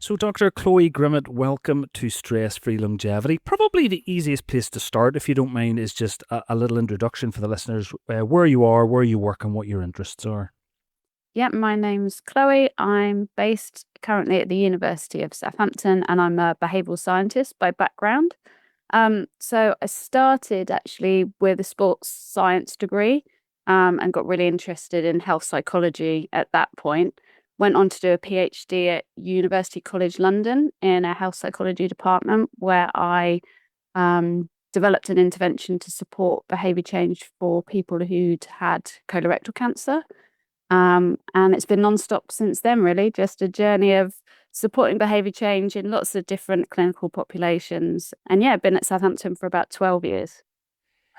So, Dr. Chloe Grimmett, welcome to Stress Free Longevity. Probably the easiest place to start, if you don't mind, is just a little introduction for the listeners where you are, where you work, and what your interests are. Yeah, my name's Chloe. I'm based currently at the University of Southampton and I'm a behavioural scientist by background. So I started actually with a sports science degree and got really interested in health psychology at that point. Went on to do a PhD at University College London in a health psychology department where I developed an intervention to support behaviour change for people who'd had colorectal cancer. And it's been non-stop since then, really, just a journey of supporting behaviour change in lots of different clinical populations. And yeah, I've been at Southampton for about 12 years.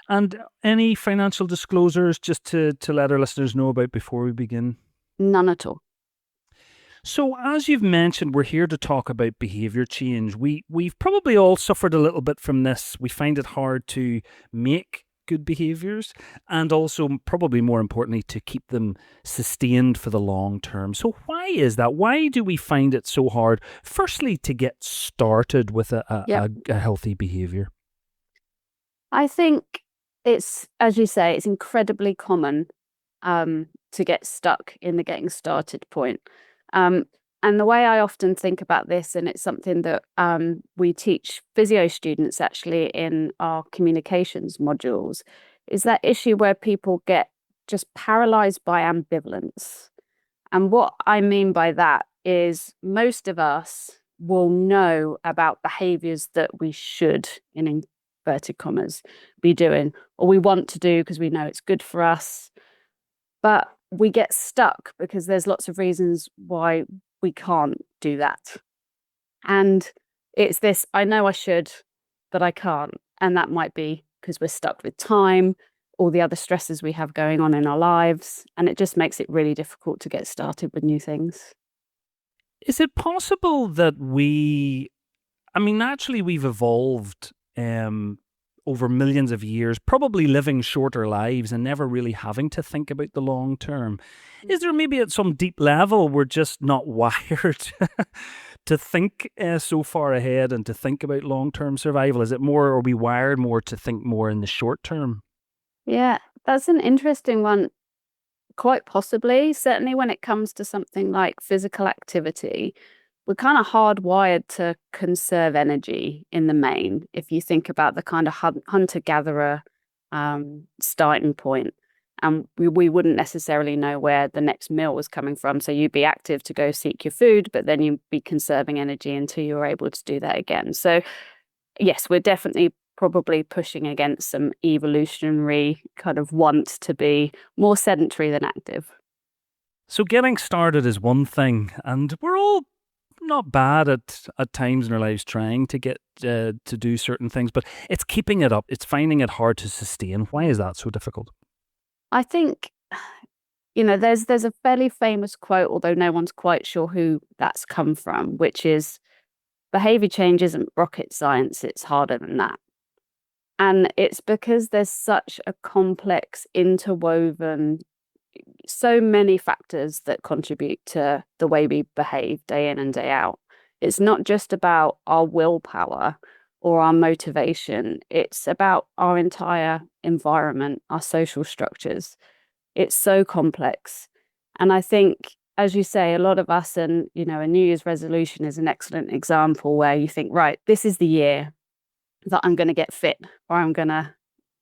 And any financial disclosures just to let our listeners know about before we begin? None at all. So, as you've mentioned, we're here to talk about behaviour change. We've probably all suffered a little bit from this. We find it hard to make good behaviours and also, probably more importantly, to keep them sustained for the long term. So why is that? Why do we find it so hard, firstly, to get started with a healthy behaviour? I think it's, as you say, it's incredibly common to get stuck in the getting started point. And the way I often think about this, and it's something that we teach physio students actually in our communications modules, is that issue where people get just paralyzed by ambivalence. And what I mean by that is most of us will know about behaviors that we should, in inverted commas, be doing, or we want to do because we know it's good for us. But we get stuck because there's lots of reasons why we can't do that. And it's this, I know I should, but I can't. And that might be because we're stuck with time, all the other stresses we have going on in our lives. And it just makes it really difficult to get started with new things. Is it possible that naturally we've evolved over millions of years, probably living shorter lives and never really having to think about the long term. Is there maybe at some deep level we're just not wired to think so far ahead and to think about long-term survival? Is it more, are we wired more to think more in the short term? Yeah, that's an interesting one. Quite possibly. Certainly when it comes to something like physical activity, we're kind of hardwired to conserve energy in the main. If you think about the kind of hunter-gatherer starting point, and we wouldn't necessarily know where the next meal was coming from. So you'd be active to go seek your food, but then you'd be conserving energy until you were able to do that again. So yes, we're definitely probably pushing against some evolutionary kind of want to be more sedentary than active. So getting started is one thing, and we're all not bad at times in our lives trying to get to do certain things, but it's keeping it up. It's finding it hard to sustain. Why is that so difficult? I think, there's a fairly famous quote, although no one's quite sure who that's come from, which is behavior change isn't rocket science, it's harder than that. And it's because there's such a complex, interwoven, so many factors that contribute to the way we behave day in and day out. It's not just about our willpower or our motivation. It's about our entire environment, our social structures. It's so complex. And I think, as you say, a lot of us, and, a New Year's resolution is an excellent example where you think, right, this is the year that I'm going to get fit, or I'm going to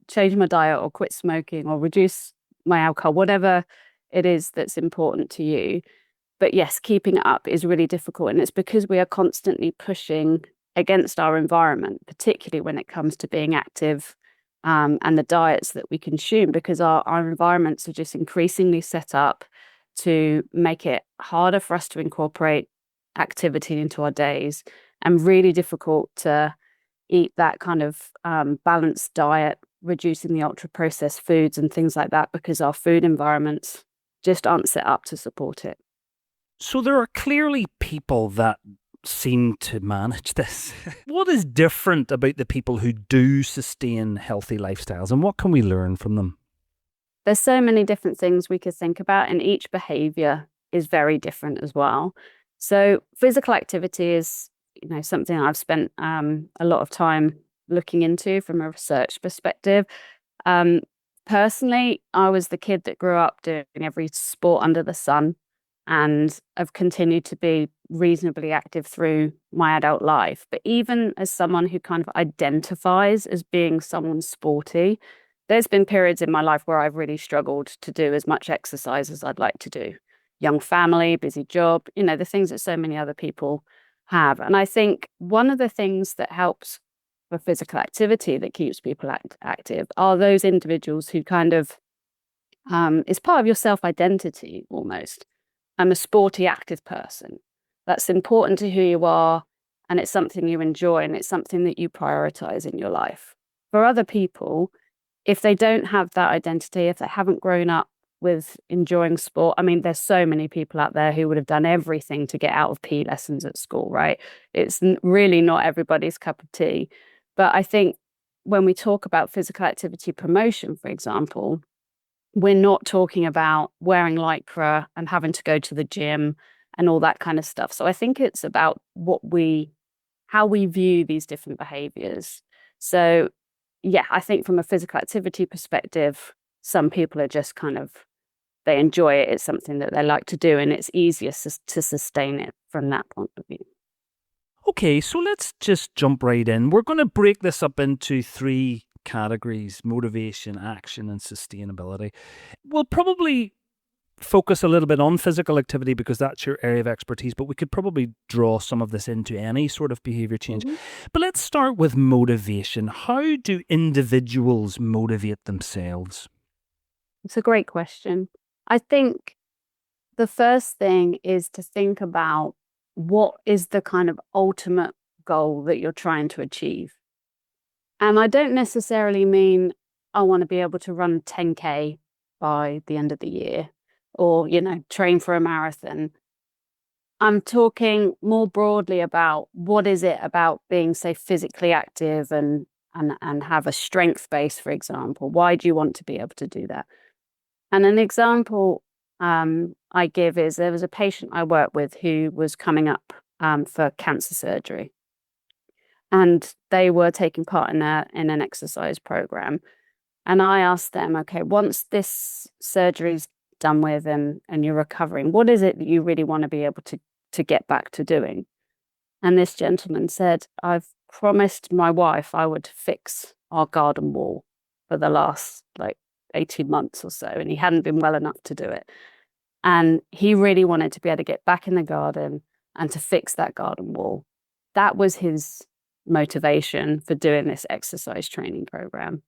change my diet or quit smoking or reduce my alcohol, whatever it is that's important to you. But yes, keeping it up is really difficult. And it's because we are constantly pushing against our environment, particularly when it comes to being active and the diets that we consume, because our environments are just increasingly set up to make it harder for us to incorporate activity into our days and really difficult to eat that kind of balanced diet, reducing the ultra processed foods and things like that, because our food environments just aren't set up to support it. So there are clearly people that seem to manage this. What is different about the people who do sustain healthy lifestyles, and what can we learn from them? There's so many different things we could think about, and each behavior is very different as well. So physical activity is, something I've spent a lot of time looking into from a research perspective. Um, Personally, I was the kid that grew up doing every sport under the sun, and I've continued to be reasonably active through my adult life. But even as someone who kind of identifies as being someone sporty, there's been periods in my life where I've really struggled to do as much exercise as I'd like to do. Young family, busy job, the things that so many other people have. And I think one of the things that helps for physical activity that keeps people active are those individuals who kind of is part of your self-identity almost. I'm a sporty, active person. That's important to who you are, and it's something you enjoy, and it's something that you prioritize in your life. For other people, if they don't have that identity, if they haven't grown up with enjoying sport, I mean, there's so many people out there who would have done everything to get out of PE lessons at school, right? It's really not everybody's cup of tea. But I think when we talk about physical activity promotion, for example, we're not talking about wearing lycra and having to go to the gym and all that kind of stuff. So I think it's about how we view these different behaviors. So yeah, I think from a physical activity perspective, some people are just they enjoy it. It's something that they like to do, and it's easier to sustain it from that point of view. Okay, so let's just jump right in. We're going to break this up into three categories: motivation, action, and sustainability. We'll probably focus a little bit on physical activity because that's your area of expertise, but we could probably draw some of this into any sort of behavior change. Mm-hmm. But let's start with motivation. How do individuals motivate themselves? It's a great question. I think the first thing is to think about what is the kind of ultimate goal that you're trying to achieve. And I don't necessarily mean I want to be able to run 10K by the end of the year or, train for a marathon. I'm talking more broadly about what is it about being, say, physically active and have a strength base, for example. Why do you want to be able to do that? And an example I give is there was a patient I worked with who was coming up for cancer surgery. And they were taking part in an exercise program. And I asked them, okay, once this surgery's done with and you're recovering, what is it that you really want to be able to get back to doing? And this gentleman said, I've promised my wife I would fix our garden wall for the last 18 months or so. And he hadn't been well enough to do it. And he really wanted to be able to get back in the garden and to fix that garden wall. That was his motivation for doing this exercise training program.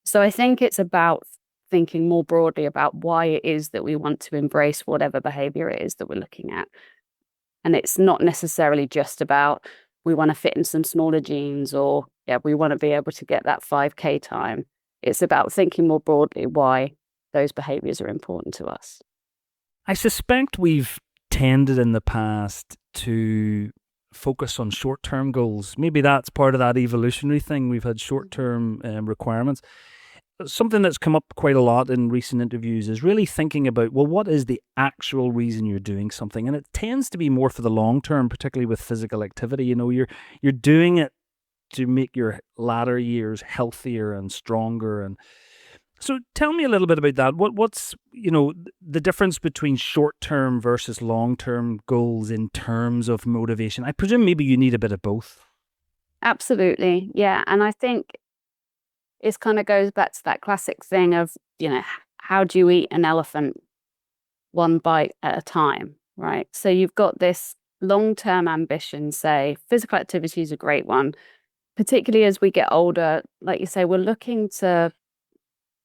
So I think it's about thinking more broadly about why it is that we want to embrace whatever behavior it is that we're looking at. And it's not necessarily just about we want to fit in some smaller jeans or we want to be able to get that 5K time. It's about thinking more broadly why those behaviors are important to us. I suspect we've tended in the past to focus on short-term goals. Maybe that's part of that evolutionary thing. We've had short-term requirements. Something that's come up quite a lot in recent interviews is really thinking about, well, what is the actual reason you're doing something? And it tends to be more for the long term, particularly with physical activity. You're doing it to make your latter years healthier and stronger. And so tell me a little bit about that. What's the difference between short-term versus long-term goals in terms of motivation? I presume maybe you need a bit of both. Absolutely. Yeah. And I think it kind of goes back to that classic thing of, how do you eat an elephant one bite at a time, right? So you've got this long-term ambition, say physical activity is a great one, particularly as we get older. Like you say, we're looking to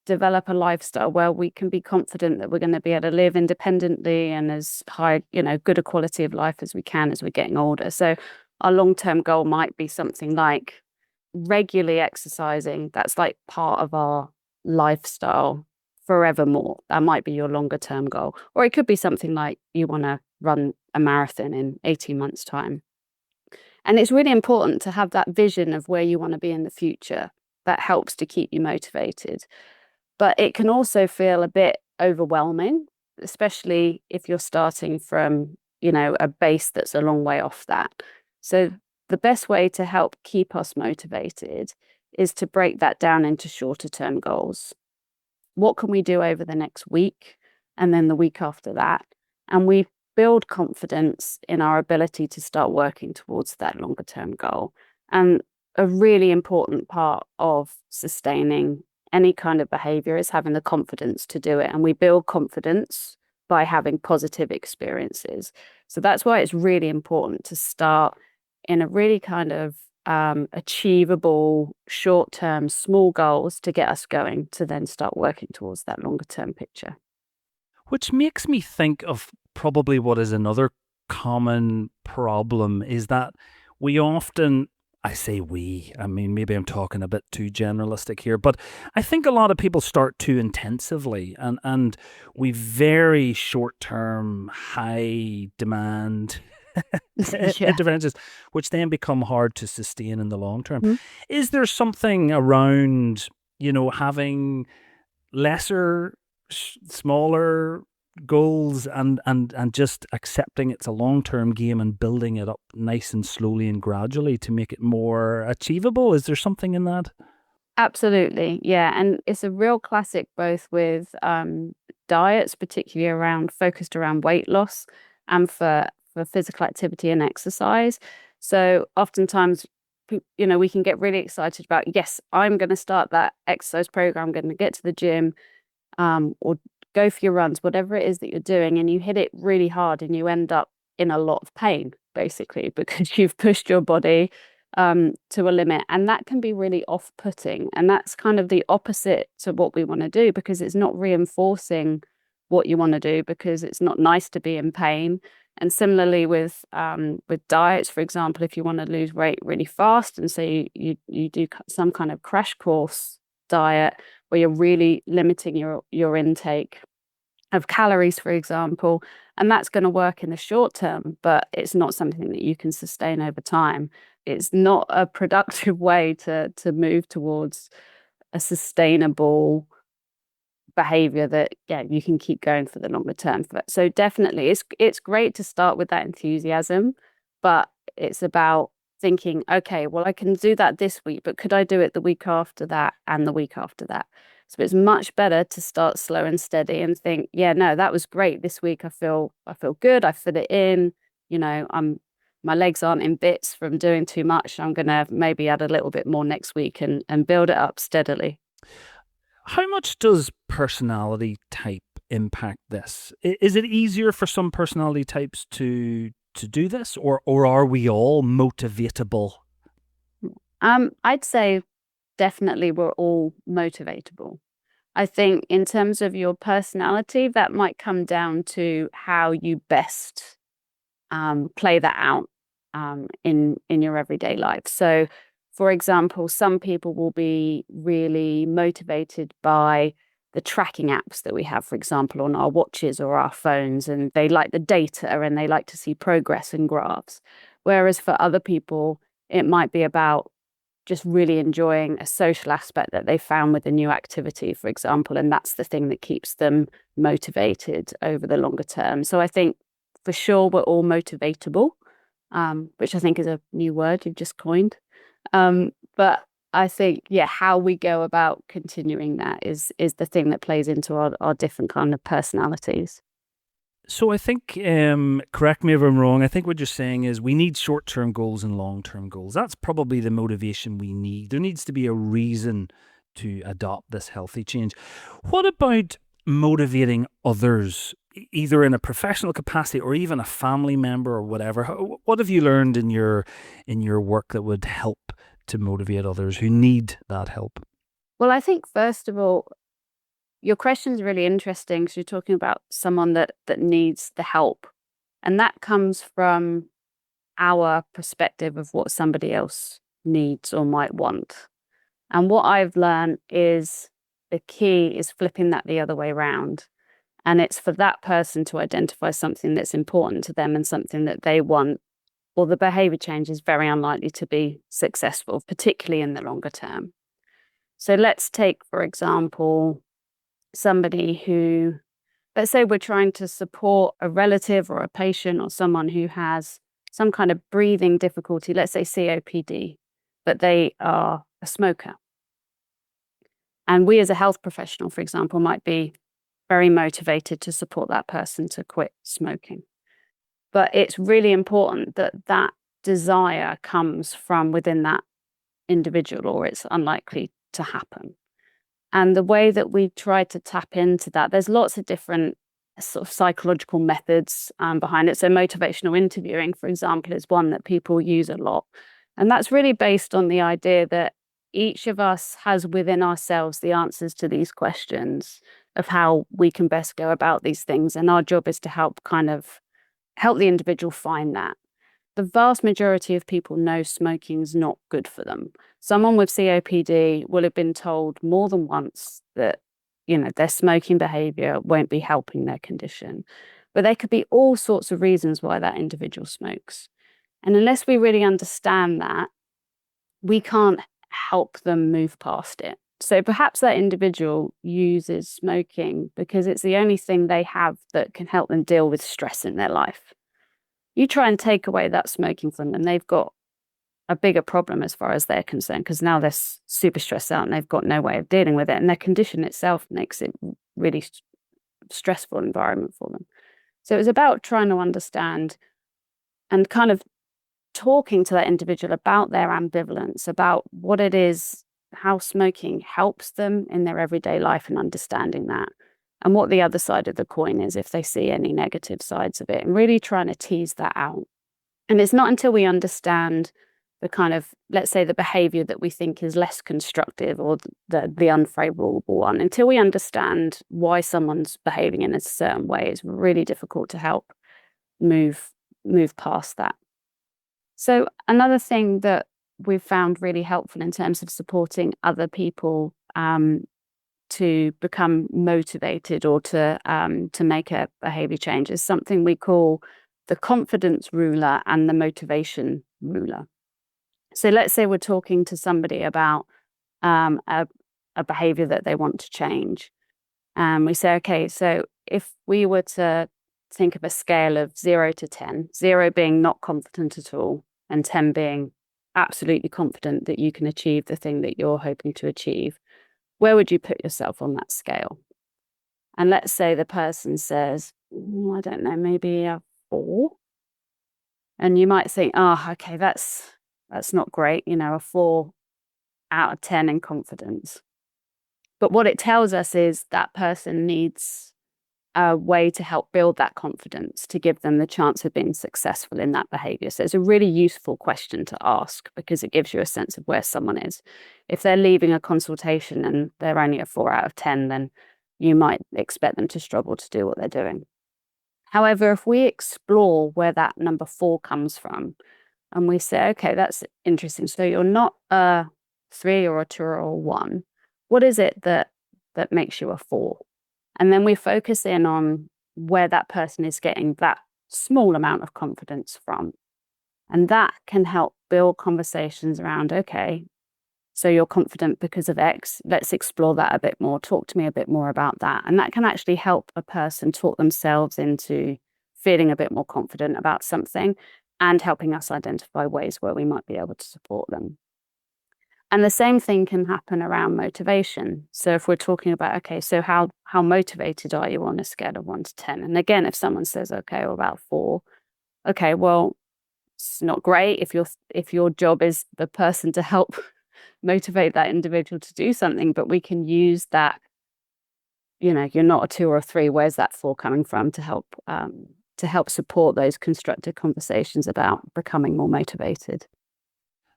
develop a lifestyle where we can be confident that we're going to be able to live independently and as high, good a quality of life as we can as we're getting older. So our long-term goal might be something like regularly exercising. That's like part of our lifestyle forevermore. That might be your longer term goal. Or it could be something like you want to run a marathon in 18 months' time. And it's really important to have that vision of where you want to be in the future. That helps to keep you motivated. But it can also feel a bit overwhelming, especially if you're starting from a base that's a long way off that. So the best way to help keep us motivated is to break that down into shorter term goals. What can we do over the next week and then the week after that? And we build confidence in our ability to start working towards that longer term goal. And a really important part of sustaining any kind of behavior is having the confidence to do it. And we build confidence by having positive experiences. So that's why it's really important to start in a really kind of achievable, short-term, small goals to get us going to then start working towards that longer-term picture. Which makes me think of probably what is another common problem is that we often, I say we, I mean, maybe I'm talking a bit too generalistic here, but I think a lot of people start too intensively and we very short term, high demand Yeah. interventions, which then become hard to sustain in the long term. Mhm. Is there something around, having lesser, smaller goals and just accepting it's a long-term game and building it up nice and slowly and gradually to make it more achievable? Is there something in that? Absolutely. Yeah. And it's a real classic both with diets, particularly focused around weight loss and for physical activity and exercise. So oftentimes, we can get really excited about, yes, I'm going to start that exercise program, I'm going to get to the gym, or go for your runs, whatever it is that you're doing, and you hit it really hard and you end up in a lot of pain, basically, because you've pushed your body to a limit. And that can be really off-putting. And that's kind of the opposite to what we want to do, because it's not reinforcing what you want to do, because it's not nice to be in pain. And similarly with diets, for example, if you want to lose weight really fast, and say you do some kind of crash course diet where you're really limiting your intake of calories, for example, and that's going to work in the short term, but it's not something that you can sustain over time. It's not a productive way to move towards a sustainable behavior that you can keep going for the longer term. So definitely it's great to start with that enthusiasm, but it's about thinking, okay, well, I can do that this week, but could I do it the week after that and the week after that? So it's much better to start slow and steady and think, yeah, no, that was great this week. I feel good. I fit it in. My legs aren't in bits from doing too much. I'm gonna maybe add a little bit more next week and build it up steadily. How much does personality type impact this? Is it easier for some personality types to do this, or are we all motivatable? I'd say definitely we're all motivatable. I think in terms of your personality, that might come down to how you best play that out in your everyday life. So, for example, some people will be really motivated by the tracking apps that we have, for example, on our watches or our phones, and they like the data and they like to see progress and graphs. Whereas for other people, it might be about just really enjoying a social aspect that they found with a new activity, for example, and that's the thing that keeps them motivated over the longer term. So I think for sure we're all motivatable, which I think is a new word you've just coined. But I think, how we go about continuing that is the thing that plays into our different kind of personalities. So I think, correct me if I'm wrong, I think what you're saying is we need short-term goals and long-term goals. That's probably the motivation we need. There needs to be a reason to adopt this healthy change. What about motivating others, either in a professional capacity or even a family member or whatever? What have you learned in your work that would help to motivate others who need that help? Well, I think first of all, your question is really interesting because you're talking about someone that needs the help, and that comes from our perspective of what somebody else needs or might want. And what I've learned is the key is flipping that the other way around. And it's for that person to identify something that's important to them and something that they want, or the behavior change is very unlikely to be successful, particularly in the longer term. So let's take, for example, somebody who let's say we're trying to support a relative or a patient or someone who has some kind of breathing difficulty, let's say COPD, but they are a smoker. And we as a health professional, for example, might be very motivated to support that person to quit smoking. But it's really important that that desire comes from within that individual, or it's unlikely to happen. And the way that we try to tap into that, there's lots of different sort of psychological methods behind it. So motivational interviewing, for example, is one that people use a lot. And that's really based on the idea that each of us has within ourselves the answers to these questions of how we can best go about these things. And our job is to help the individual find that. The vast majority of people know smoking is not good for them. Someone with COPD will have been told more than once that, their smoking behavior won't be helping their condition. But there could be all sorts of reasons why that individual smokes. And unless we really understand that, we can't help them move past it. So perhaps that individual uses smoking because it's the only thing they have that can help them deal with stress in their life. You try and take away that smoking from them, they've got a bigger problem as far as they're concerned, because now they're super stressed out and they've got no way of dealing with it. And their condition itself makes it really stressful environment for them. So it's about trying to understand and kind of talking to that individual about their ambivalence, about what it is, how smoking helps them in their everyday life, and understanding that, and what the other side of the coin is if they see any negative sides of it, and really trying to tease that out. And it's not until we understand the kind of, let's say, the behavior that we think is less constructive or the unfavorable one, until we understand why someone's behaving in a certain way, it's really difficult to help move past that. So another thing that we've found really helpful in terms of supporting other people to become motivated or to make a behavior change is something we call the confidence ruler and the motivation ruler. So let's say we're talking to somebody about a behavior that they want to change. We say, okay, so if we were to think of a scale of 0 to 10, 0 being not confident at all, and 10 being absolutely confident that you can achieve the thing that you're hoping to achieve, where would you put yourself on that scale? And let's say the person says, I don't know, maybe a 4. And you might think, okay, that's not great, a 4 out of 10 in confidence. But what it tells us is that person needs a way to help build that confidence, to give them the chance of being successful in that behavior. So it's a really useful question to ask because it gives you a sense of where someone is. If they're leaving a consultation and they're only a 4 out of 10, then you might expect them to struggle to do what they're doing. However, if we explore where that number 4 comes from, and we say, okay, that's interesting. So you're not a 3 or a 2 or a 1. What is it that makes you a 4? And then we focus in on where that person is getting that small amount of confidence from. And that can help build conversations around, okay, so you're confident because of X. Let's explore that a bit more. Talk to me a bit more about that. And that can actually help a person talk themselves into feeling a bit more confident about something and helping us identify ways where we might be able to support them. And the same thing can happen around motivation. So if we're talking about, okay, so how motivated are you on a scale of 1 to 10? And again, if someone says, okay, well, about 4, okay, well, it's not great if your job is the person to help motivate that individual to do something, but we can use that, you're not a 2 or a 3, where's that 4 coming from, to help support those constructive conversations about becoming more motivated.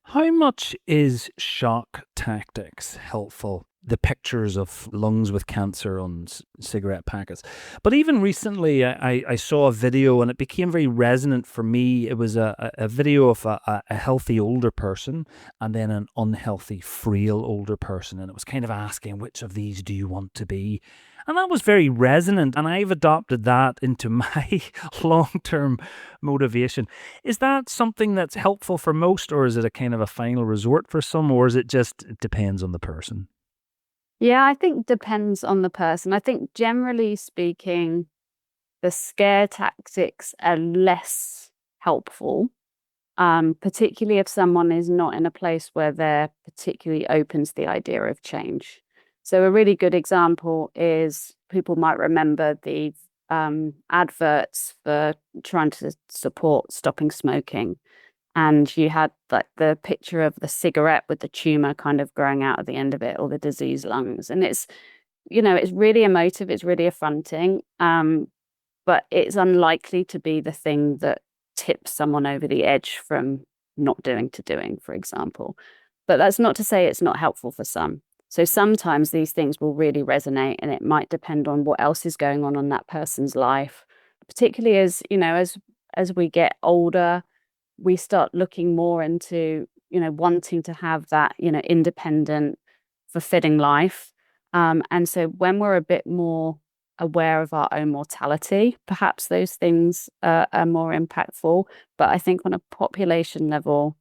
How much is shock tactics helpful? The pictures of lungs with cancer on cigarette packets. But even recently, I saw a video and it became very resonant for me. It was a video of a healthy older person and then an unhealthy, frail older person. And it was kind of asking, which of these do you want to be? And that was very resonant. And I've adopted that into my long-term motivation. Is that something that's helpful for most, or is it a kind of a final resort for some, or is it just, it depends on the person? Yeah, I think depends on the person. I think generally speaking, the scare tactics are less helpful, particularly if someone is not in a place where they're particularly open to the idea of change. So a really good example is people might remember the adverts for trying to support stopping smoking. And you had like the picture of the cigarette with the tumor kind of growing out at the end of it, or the diseased lungs. And it's really emotive, it's really affronting. But it's unlikely to be the thing that tips someone over the edge from not doing to doing, for example. But that's not to say it's not helpful for some. So sometimes these things will really resonate, and it might depend on what else is going on that person's life, particularly as we get older, we start looking more into wanting to have that independent, fulfilling life. And so when we're a bit more aware of our own mortality, perhaps those things are more impactful. But I think on a population level,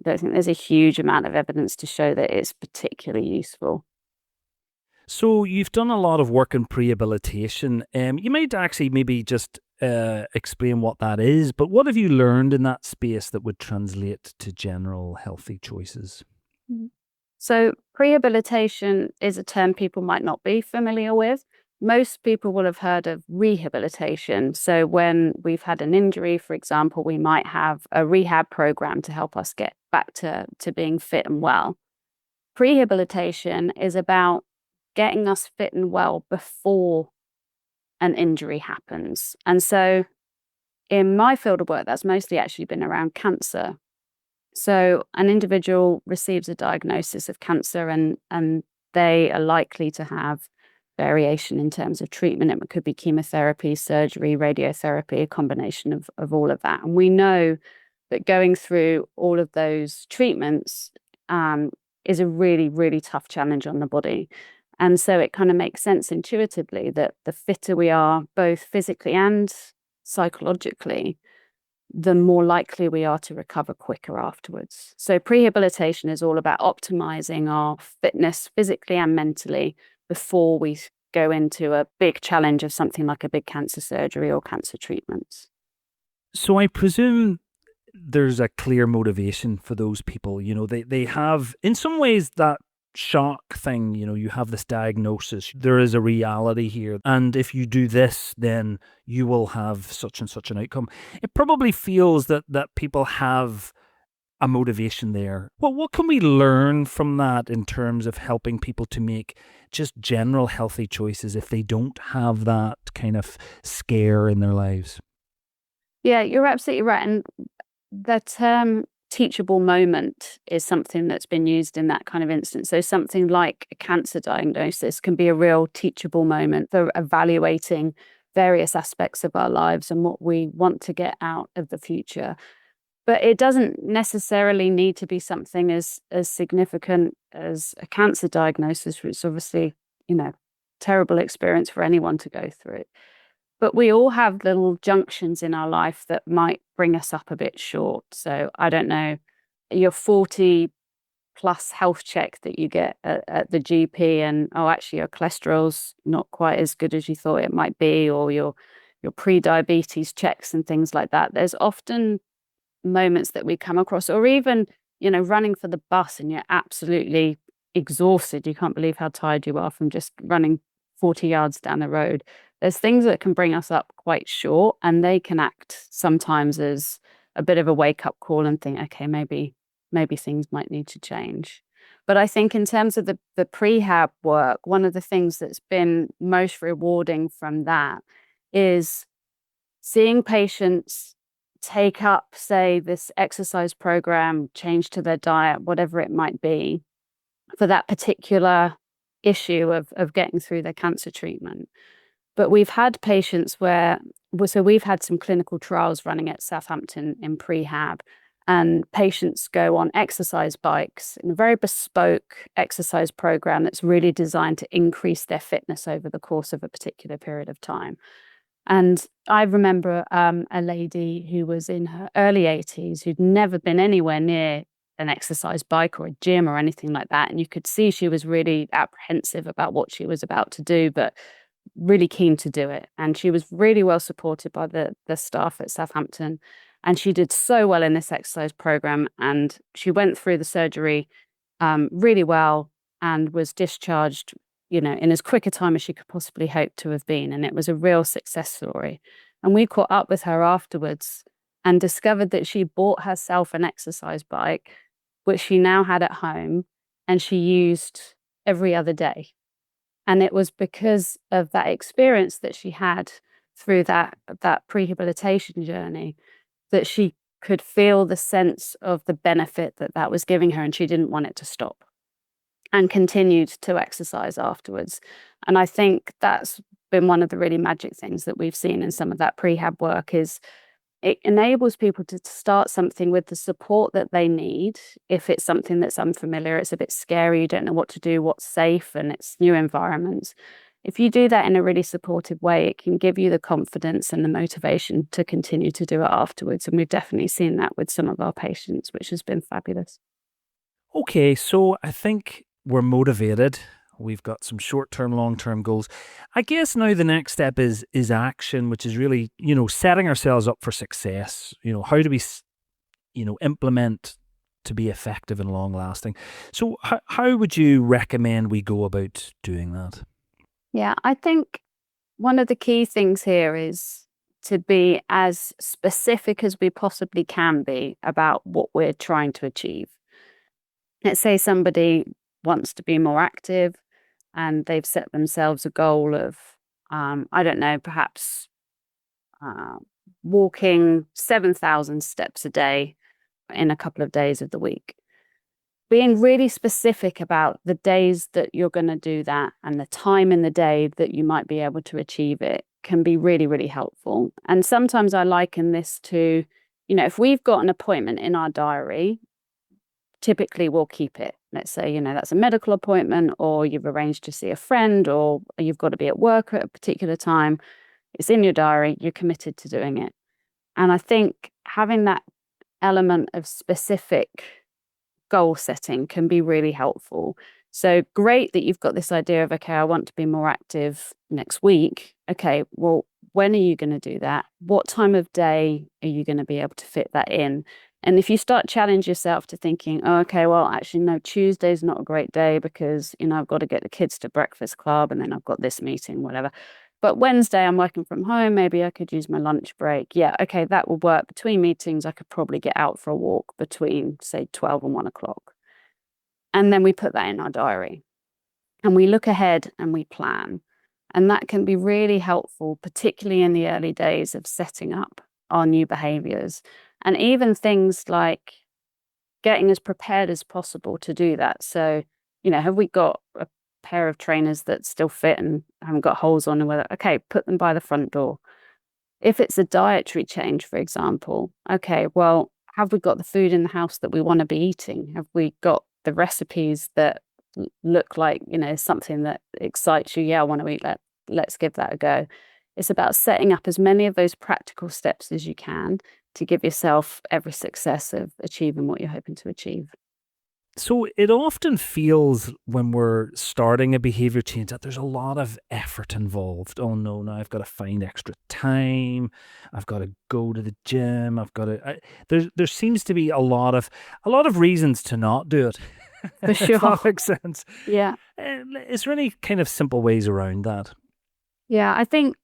I don't think there's a huge amount of evidence to show that it's particularly useful. So you've done a lot of work in prehabilitation. You might actually maybe just explain what that is, but what have you learned in that space that would translate to general healthy choices? Mhm. So, prehabilitation is a term people might not be familiar with. Most people will have heard of rehabilitation. So, when we've had an injury, for example, we might have a rehab program to help us get back to being fit and well. Prehabilitation is about getting us fit and well before an injury happens. And so, in my field of work, that's mostly actually been around cancer. So an individual receives a diagnosis of cancer, and they are likely to have variation in terms of treatment. It could be chemotherapy, surgery, radiotherapy, a combination of all of that. And we know that going through all of those treatments is a really, really tough challenge on the body. And so it kind of makes sense intuitively that the fitter we are, both physically and psychologically, the more likely we are to recover quicker afterwards. So, prehabilitation is all about optimizing our fitness physically and mentally before we go into a big challenge of something like a big cancer surgery or cancer treatments. So I presume there's a clear motivation for those people. They have, in some ways, that shock thing. You have this diagnosis, there is a reality here, and if you do this, then you will have such and such an outcome. It probably feels that people have a motivation there. Well, what can we learn from that in terms of helping people to make just general healthy choices if they don't have that kind of scare in their lives? Yeah, you're absolutely right. And the term teachable moment is something that's been used in that kind of instance. So, something like a cancer diagnosis can be a real teachable moment for evaluating various aspects of our lives and what we want to get out of the future. But it doesn't necessarily need to be something as significant as a cancer diagnosis, which is obviously, you know, terrible experience for anyone to go through. But we all have little junctions in our life that might bring us up a bit short. So I don't know, your 40 plus health check that you get at the GP, and oh, actually your cholesterol's not quite as good as you thought it might be, or your pre-diabetes checks and things like that. There's often moments that we come across, or even, running for the bus and you're absolutely exhausted. You can't believe how tired you are from just running 40 yards down the road. There's things that can bring us up quite short, and they can act sometimes as a bit of a wake up call and think, okay, maybe things might need to change. But I think in terms of the prehab work, one of the things that's been most rewarding from that is seeing patients take up, say, this exercise program, change to their diet, whatever it might be, for that particular issue of getting through their cancer treatment. But we've had patients so we've had some clinical trials running at Southampton in prehab, and patients go on exercise bikes in a very bespoke exercise program that's really designed to increase their fitness over the course of a particular period of time. And I remember a lady who was in her early 80s who'd never been anywhere near an exercise bike or a gym or anything like that. And you could see she was really apprehensive about what she was about to do, but really keen to do it. And she was really well supported by the staff at Southampton. And she did so well in this exercise program. And she went through the surgery really well and was discharged, in as quick a time as she could possibly hope to have been. And it was a real success story. And we caught up with her afterwards and discovered that she bought herself an exercise bike, which she now had at home, and she used every other day. And it was because of that experience that she had through that prehabilitation journey that she could feel the sense of the benefit that was giving her, and she didn't want it to stop, and continued to exercise afterwards. And I think that's been one of the really magic things that we've seen in some of that prehab work is it enables people to start something with the support that they need. If it's something that's unfamiliar, it's a bit scary, you don't know what to do, what's safe, and it's new environments. If you do that in a really supportive way, it can give you the confidence and the motivation to continue to do it afterwards. And we've definitely seen that with some of our patients, which has been fabulous. Okay, so I think we're motivated. We've got some short-term, long-term goals. I guess now the next step is action, which is really, setting ourselves up for success. How do we, implement to be effective and long-lasting? So how would you recommend we go about doing that? Yeah, I think one of the key things here is to be as specific as we possibly can be about what we're trying to achieve. Let's say somebody wants to be more active and they've set themselves a goal of, I don't know, perhaps walking 7,000 steps a day in a couple of days of the week. Being really specific about the days that you're going to do that and the time in the day that you might be able to achieve it can be really, really helpful. And sometimes I liken this to, if we've got an appointment in our diary, typically we'll keep it. Let's say, that's a medical appointment, or you've arranged to see a friend, or you've got to be at work at a particular time. It's in your diary, you're committed to doing it. And I think having that element of specific goal setting can be really helpful. So great that you've got this idea of, okay, I want to be more active next week. Okay, well, when are you going to do that? What time of day are you going to be able to fit that in? And if you start challenge yourself to thinking, oh, okay, well, actually, no, Tuesday's not a great day because, I've got to get the kids to breakfast club and then I've got this meeting, whatever. But Wednesday, I'm working from home. Maybe I could use my lunch break. Yeah, okay, that will work. Between meetings, I could probably get out for a walk between, say, 12 and 1 o'clock. And then we put that in our diary. And we look ahead and we plan. And that can be really helpful, particularly in the early days of setting up our new behaviors. And even things like getting as prepared as possible to do that. So, have we got a pair of trainers that still fit and haven't got holes on them? Okay, put them by the front door. If it's a dietary change, for example, okay, well, have we got the food in the house that we want to be eating? Have we got the recipes that look like, something that excites you? Yeah, I want to eat that. Let's give that a go. It's about setting up as many of those practical steps as you can to give yourself every success of achieving what you're hoping to achieve. So it often feels when we're starting a behavior change that there's a lot of effort involved. Oh no, now I've got to find extra time. I've got to go to the gym. There seems to be a lot of reasons to not do it. For sure. If that makes sense. Yeah. Is there any kind of simple ways around that? Yeah, I think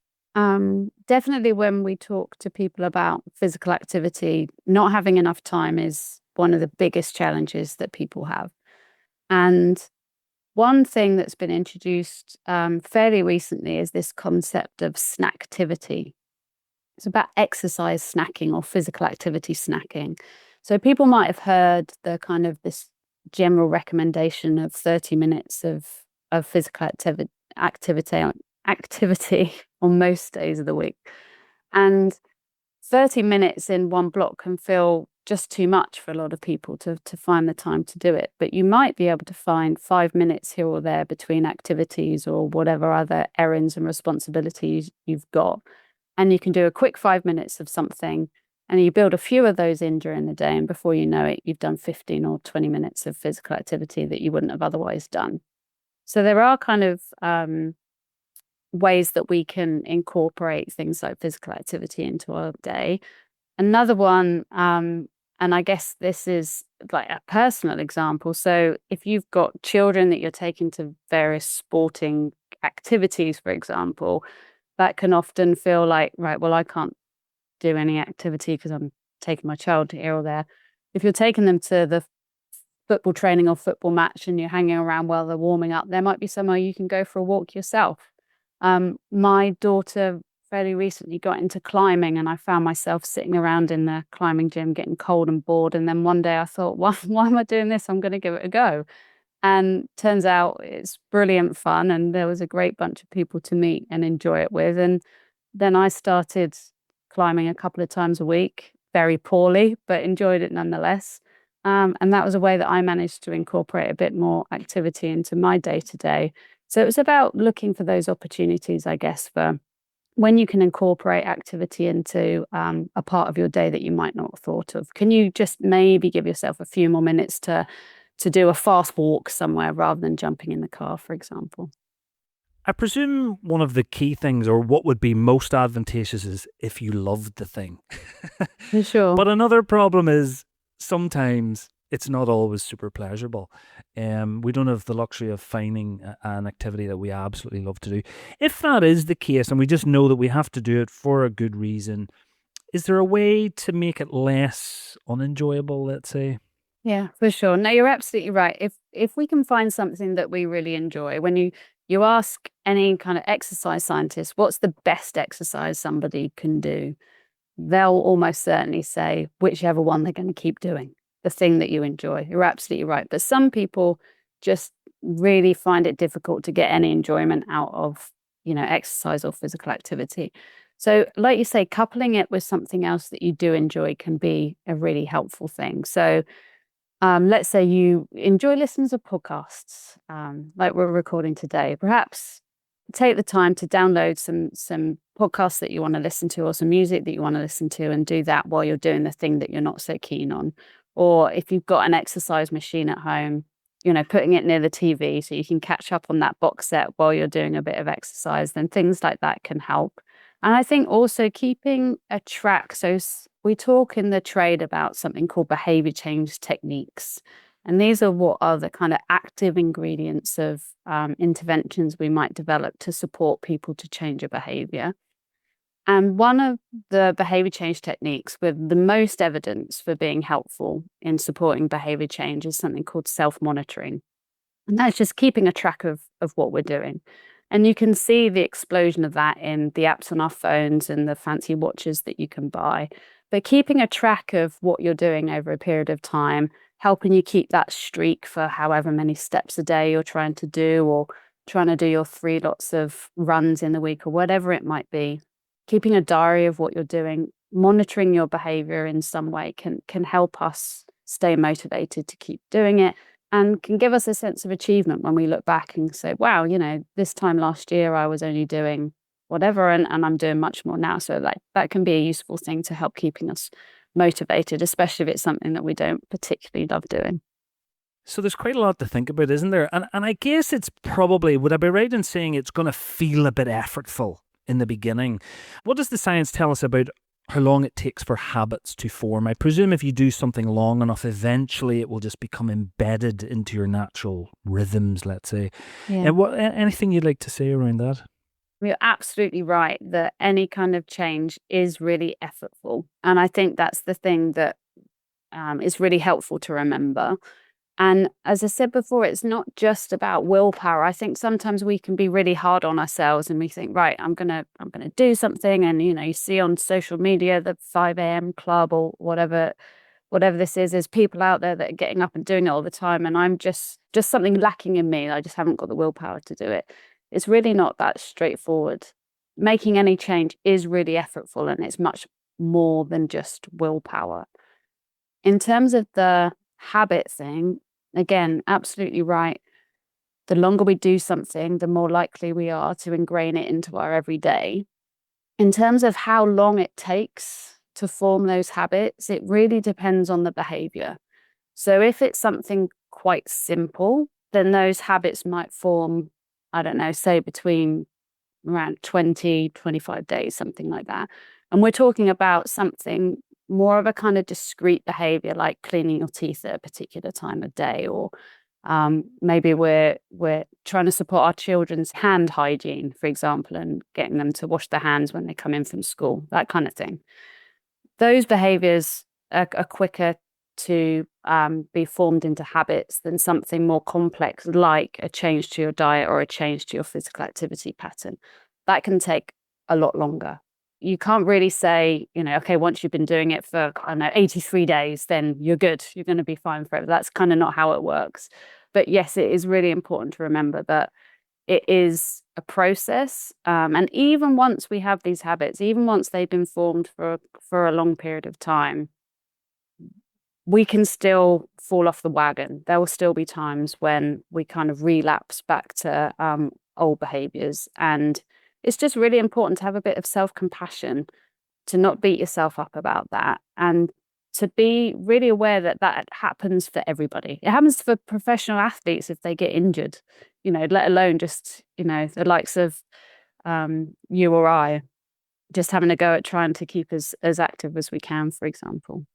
definitely when we talk to people about physical activity, not having enough time is one of the biggest challenges that people have. And one thing that's been introduced fairly recently is this concept of snacktivity. It's about exercise snacking or physical activity snacking. So people might have heard the kind of this general recommendation of 30 minutes of physical activity on most days of the week. And 30 minutes in one block can feel just too much for a lot of people to find the time to do it. But you might be able to find 5 minutes here or there between activities or whatever other errands and responsibilities you've got. And you can do a quick 5 minutes of something And you build a few of those in during the day, and before you know it, you've done 15 or 20 minutes of physical activity that you wouldn't have otherwise done. So there are kind of ways that we can incorporate things like physical activity into our day. Another one, and I guess this is like a personal example. So if you've got children that you're taking to various sporting activities, for example, that can often feel like, right, well, I can't do any activity because I'm taking my child here or there. If you're taking them to the football training or football match and you're hanging around while they're warming up, there might be somewhere you can go for a walk yourself. My daughter fairly recently got into climbing, and I found myself sitting around in the climbing gym getting cold and bored. And then one day I thought, why am I doing this? I'm going to give it a go. And turns out it's brilliant fun, and there was a great bunch of people to meet and enjoy it with. And then I started climbing a couple of times a week, very poorly, but enjoyed it nonetheless. And that was a way that I managed to incorporate a bit more activity into my day to day. So it was about looking for those opportunities, I guess, for when you can incorporate activity into a part of your day that you might not have thought of. Can you just maybe give yourself a few more minutes to do a fast walk somewhere rather than jumping in the car, for example? I presume one of the key things, or what would be most advantageous, is if you loved the thing. For sure. But another problem is sometimes it's not always super pleasurable. We don't have the luxury of finding an activity that we absolutely love to do. If that is the case, and we just know that we have to do it for a good reason, is there a way to make it less unenjoyable, let's say? Yeah, for sure. No, you're absolutely right. If we can find something that we really enjoy, when you ask any kind of exercise scientist, what's the best exercise somebody can do? They'll almost certainly say whichever one they're going to keep doing, the thing that you enjoy. You're absolutely right. But some people just really find it difficult to get any enjoyment out of, exercise or physical activity. So, like you say, coupling it with something else that you do enjoy can be a really helpful thing. So, let's say you enjoy listening to podcasts, like we're recording today. Perhaps take the time to download some podcasts that you want to listen to, or some music that you want to listen to, and do that while you're doing the thing that you're not so keen on. Or if you've got an exercise machine at home, putting it near the TV so you can catch up on that box set while you're doing a bit of exercise, then things like that can help. And I think also keeping a track. So we talk in the trade about something called behavior change techniques. And these are what are the kind of active ingredients of interventions we might develop to support people to change a behavior. And one of the behavior change techniques with the most evidence for being helpful in supporting behavior change is something called self-monitoring. And that's just keeping a track of what we're doing. And you can see the explosion of that in the apps on our phones and the fancy watches that you can buy. But keeping a track of what you're doing over a period of time, helping you keep that streak for however many steps a day you're trying to do, or trying to do your 3 lots of runs in the week, or whatever it might be. Keeping a diary of what you're doing, monitoring your behavior in some way can help us stay motivated to keep doing it, and can give us a sense of achievement when we look back and say, wow, this time last year I was only doing whatever, and I'm doing much more now. So that can be a useful thing to help keeping us motivated, especially if it's something that we don't particularly love doing. So there's quite a lot to think about, isn't there? And I guess it's probably, would I be right in saying it's going to feel a bit effortful in the beginning? What does the science tell us about how long it takes for habits to form? I presume if you do something long enough, eventually it will just become embedded into your natural rhythms, let's say. Yeah. And anything you'd like to say around that? You're absolutely right that any kind of change is really effortful. And I think that's the thing that is really helpful to remember. And as I said before, it's not just about willpower. I think sometimes we can be really hard on ourselves, and we think, right, I'm gonna do something. And you see on social media the 5 a.m. club or whatever this is. There's people out there that are getting up and doing it all the time, and I'm just something lacking in me. I just haven't got the willpower to do it. It's really not that straightforward. Making any change is really effortful, and it's much more than just willpower. In terms of the habit thing, again, absolutely right. The longer we do something, the more likely we are to ingrain it into our everyday. In terms of how long it takes to form those habits, it really depends on the behavior. So if it's something quite simple, then those habits might form, I don't know, say between around 20, 25 days, something like that. And we're talking about something more of a kind of discrete behavior, like cleaning your teeth at a particular time of day, or maybe we're trying to support our children's hand hygiene, for example, and getting them to wash their hands when they come in from school, that kind of thing. Those behaviors are quicker to be formed into habits than something more complex, like a change to your diet or a change to your physical activity pattern. That can take a lot longer. You can't really say, okay, once you've been doing it for, 83 days, then you're good. You're going to be fine forever. That's kind of not how it works. But yes, it is really important to remember that it is a process. And even once we have these habits, even once they've been formed for a long period of time, we can still fall off the wagon. There will still be times when we kind of relapse back to old behaviors. And it's just really important to have a bit of self-compassion, to not beat yourself up about that, and to be really aware that that happens for everybody. It happens for professional athletes if they get injured, let alone just, the likes of you or I, just having a go at trying to keep as active as we can, for example.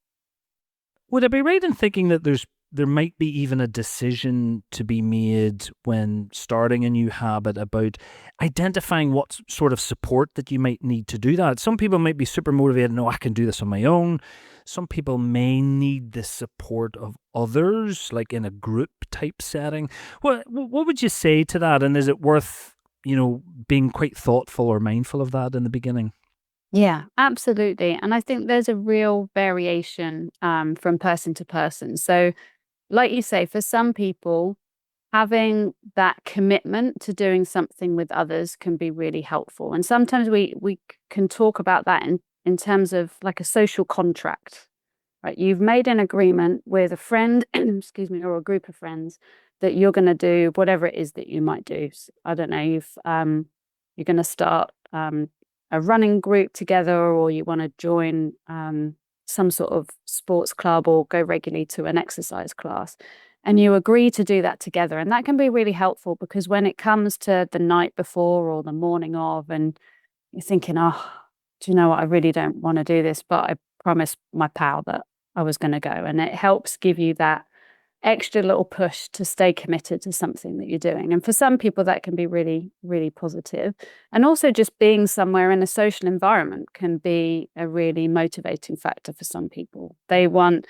Would I be right in thinking that there might be even a decision to be made when starting a new habit about identifying what sort of support that you might need to do that? Some people might be super motivated, no, I can do this on my own. Some people may need the support of others, like in a group type setting. What would you say to that? And is it worth, being quite thoughtful or mindful of that in the beginning? Yeah, absolutely. And I think there's a real variation from person to person. So, like you say, for some people, having that commitment to doing something with others can be really helpful. And sometimes we can talk about that in terms of like a social contract, right? You've made an agreement with a friend, excuse me, or a group of friends that you're going to do whatever it is that you might do. I don't know, you're going to start a running group together, or you want to join some sort of sports club or go regularly to an exercise class, and you agree to do that together. And that can be really helpful, because when it comes to the night before or the morning of, and you're thinking, oh, do you know what? I really don't want to do this, but I promised my pal that I was going to go. And it helps give you that extra little push to stay committed to something that you're doing. And for some people, that can be really, really positive. And also just being somewhere in a social environment can be a really motivating factor for some people. They want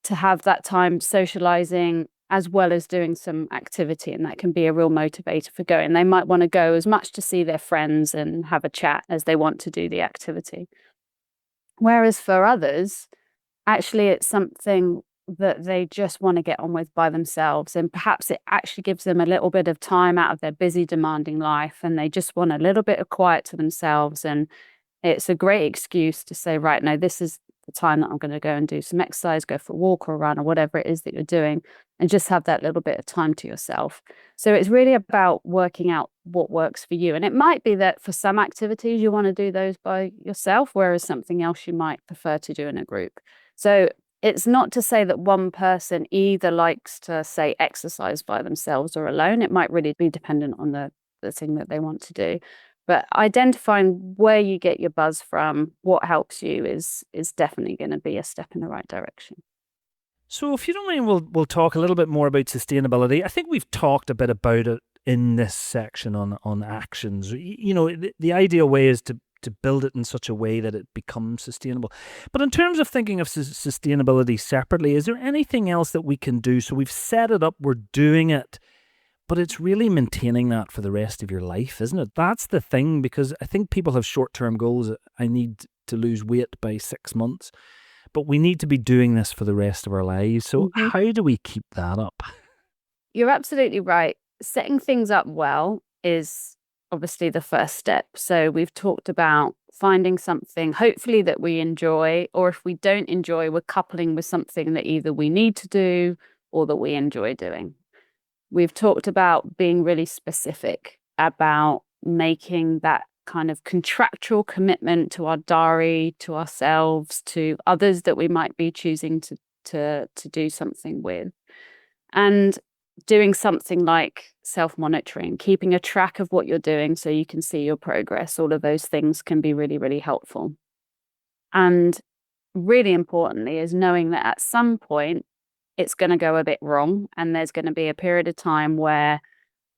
to have that time socializing as well as doing some activity, and that can be a real motivator for going. They might want to go as much to see their friends and have a chat as they want to do the activity. Whereas for others, actually it's something that they just want to get on with by themselves, and perhaps it actually gives them a little bit of time out of their busy, demanding life, and they just want a little bit of quiet to themselves. And it's a great excuse to say, right, no, this is the time that I'm going to go and do some exercise, go for a walk or a run or whatever it is that you're doing, and just have that little bit of time to yourself. So it's really about working out what works for you. And it might be that for some activities you want to do those by yourself, whereas something else you might prefer to do in a group. So it's not to say that one person either likes to, say, exercise by themselves or alone. It might really be dependent on the thing that they want to do. But identifying where you get your buzz from, what helps you, is definitely going to be a step in the right direction. So, if you don't mind, we'll talk a little bit more about sustainability. I think we've talked a bit about it in this section on actions. The ideal way is to build it in such a way that it becomes sustainable. But in terms of thinking of sustainability separately, is there anything else that we can do? So we've set it up, we're doing it, but it's really maintaining that for the rest of your life, isn't it? That's the thing, because I think people have short-term goals. I need to lose weight by 6 months, but we need to be doing this for the rest of our lives. So how do we keep that up? You're absolutely right. Setting things up well is obviously the first step. So we've talked about finding something, hopefully, that we enjoy, or if we don't enjoy, we're coupling with something that either we need to do or that we enjoy doing. We've talked about being really specific about making that kind of contractual commitment to our diary, to ourselves, to others that we might be choosing to do something with. And doing something like self-monitoring, keeping a track of what you're doing so you can see your progress, all of those things can be really, really helpful. And really importantly is knowing that at some point it's going to go a bit wrong, and there's going to be a period of time where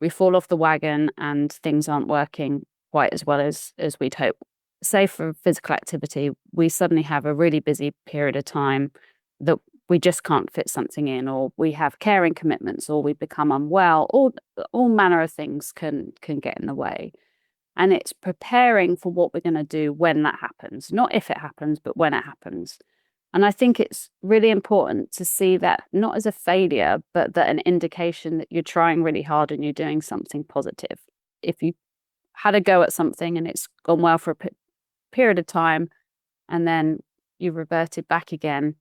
we fall off the wagon and things aren't working quite as well as we'd hope. Say for physical activity, we suddenly have a really busy period of time that we just can't fit something in, or we have caring commitments, or we become unwell, or all manner of things can get in the way. And it's preparing for what we're going to do when that happens, not if it happens, but when it happens. And I think it's really important to see that not as a failure, but that an indication that you're trying really hard and you're doing something positive. If you had a go at something and it's gone well for a period of time, and then you've reverted back again,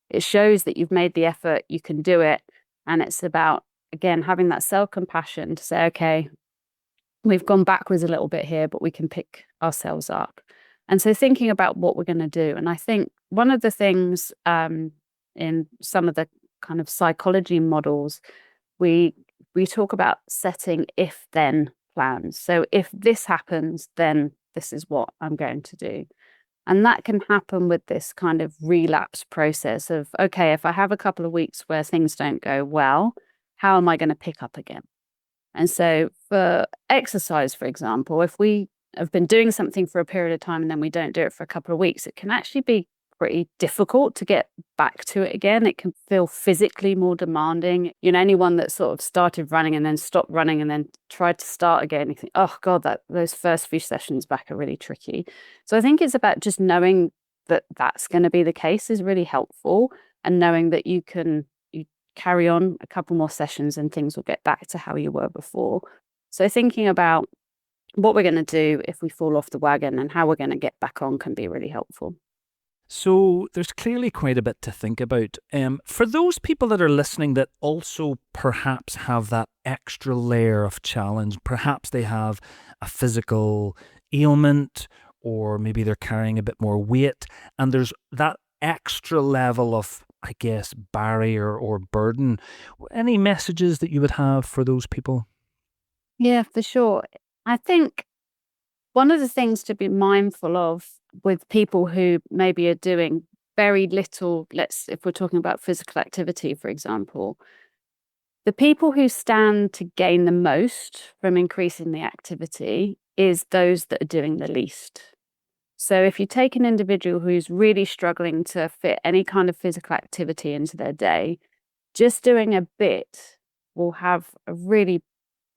it shows that you've made the effort, you can do it. And it's about, again, having that self-compassion to say, okay, we've gone backwards a little bit here, but we can pick ourselves up. And so thinking about what we're going to do. And I think one of the things in some of the kind of psychology models, we talk about setting if-then plans. So if this happens, then this is what I'm going to do. And that can happen with this kind of relapse process of, okay, if I have a couple of weeks where things don't go well, how am I going to pick up again? And so for exercise, for example, if we have been doing something for a period of time and then we don't do it for a couple of weeks, it can actually be pretty difficult to get back to it again. It can feel physically more demanding. You know, anyone that sort of started running and then stopped running and then tried to start again, you think, oh God, those first few sessions back are really tricky. So I think it's about just knowing that that's going to be the case is really helpful, and knowing that you carry on a couple more sessions and things will get back to how you were before. So thinking about what we're going to do if we fall off the wagon and how we're going to get back on can be really helpful. So there's clearly quite a bit to think about. For those people that are listening that also perhaps have that extra layer of challenge, perhaps they have a physical ailment, or maybe they're carrying a bit more weight, and there's that extra level of, I guess, barrier or burden. Any messages that you would have for those people? Yeah, for sure. I think one of the things to be mindful of with people who maybe are doing very little, if we're talking about physical activity, for example, the people who stand to gain the most from increasing the activity is those that are doing the least. So if you take an individual who's really struggling to fit any kind of physical activity into their day, just doing a bit will have a really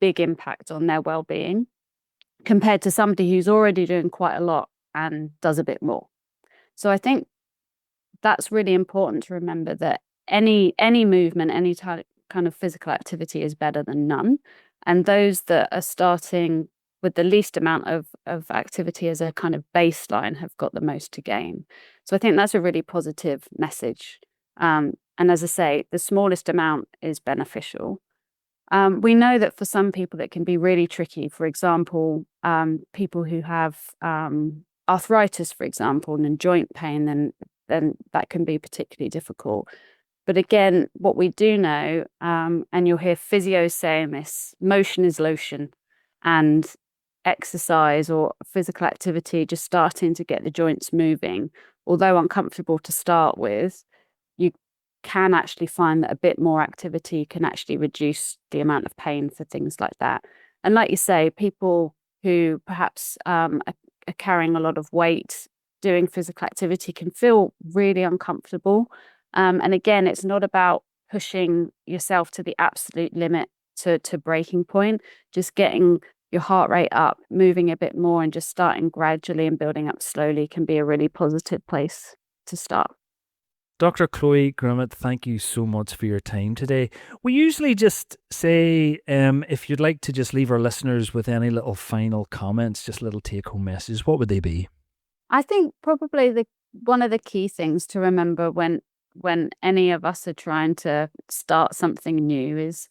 big impact on their well-being compared to somebody who's already doing quite a lot and does a bit more. So I think that's really important to remember, that any movement, any kind of physical activity is better than none. And those that are starting with the least amount of activity as a kind of baseline have got the most to gain. So I think that's a really positive message. And as I say, the smallest amount is beneficial. We know that for some people it can be really tricky. For example, people who have arthritis, for example, and joint pain, then that can be particularly difficult. But again, what we do know, and you'll hear physios saying this, motion is lotion, and exercise or physical activity, just starting to get the joints moving, although uncomfortable to start with, you can actually find that a bit more activity can actually reduce the amount of pain for things like that. And like you say, people who perhaps are carrying a lot of weight, doing physical activity can feel really uncomfortable. And again, it's not about pushing yourself to the absolute limit to breaking point, just getting your heart rate up, moving a bit more, and just starting gradually and building up slowly can be a really positive place to start. Dr. Chloe Grimmett, thank you so much for your time today. We usually just say, if you'd like to just leave our listeners with any little final comments, just little take-home messages, what would they be? I think probably one of the key things to remember when any of us are trying to start something new is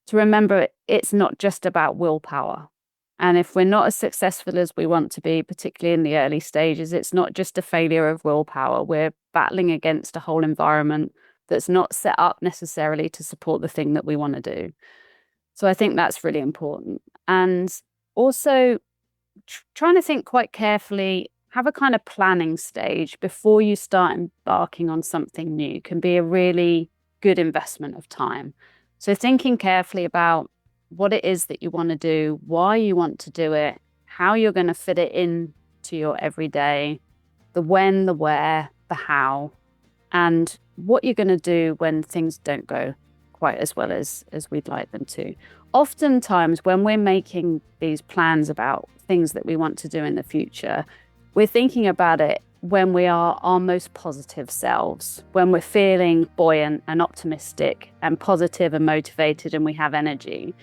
to remember it's not just about willpower. And if we're not as successful as we want to be, particularly in the early stages, it's not just a failure of willpower. We're battling against a whole environment that's not set up necessarily to support the thing that we want to do. So I think that's really important. And also trying to think quite carefully, have a kind of planning stage before you start embarking on something new can be a really good investment of time. So thinking carefully about what it is that you want to do, why you want to do it, how you're going to fit it in to your everyday, the when, the where, the how, and what you're going to do when things don't go quite as well as we'd like them to. Oftentimes, when we're making these plans about things that we want to do in the future, we're thinking about it when we are our most positive selves, when we're feeling buoyant and optimistic and positive and motivated and we have energy.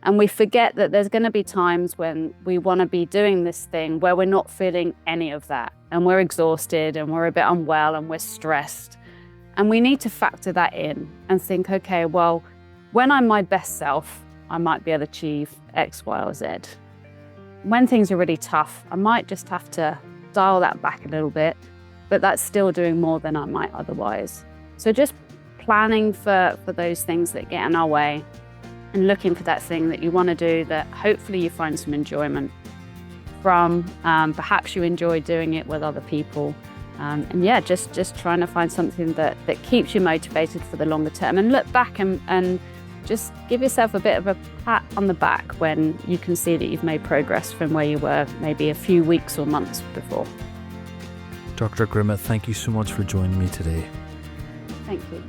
And we forget that there's going to be times when we want to be doing this thing where we're not feeling any of that and we're exhausted and we're a bit unwell and we're stressed. And we need to factor that in and think, okay, well, when I'm my best self, I might be able to achieve X, Y, or Z. When things are really tough, I might just have to dial that back a little bit, but that's still doing more than I might otherwise. So just planning for those things that get in our way and looking for that thing that you want to do that hopefully you find some enjoyment from. Perhaps you enjoy doing it with other people. And yeah, just trying to find something that keeps you motivated for the longer term, and look back and just give yourself a bit of a pat on the back when you can see that you've made progress from where you were maybe a few weeks or months before. Dr. Grimmett, thank you so much for joining me today. Thank you.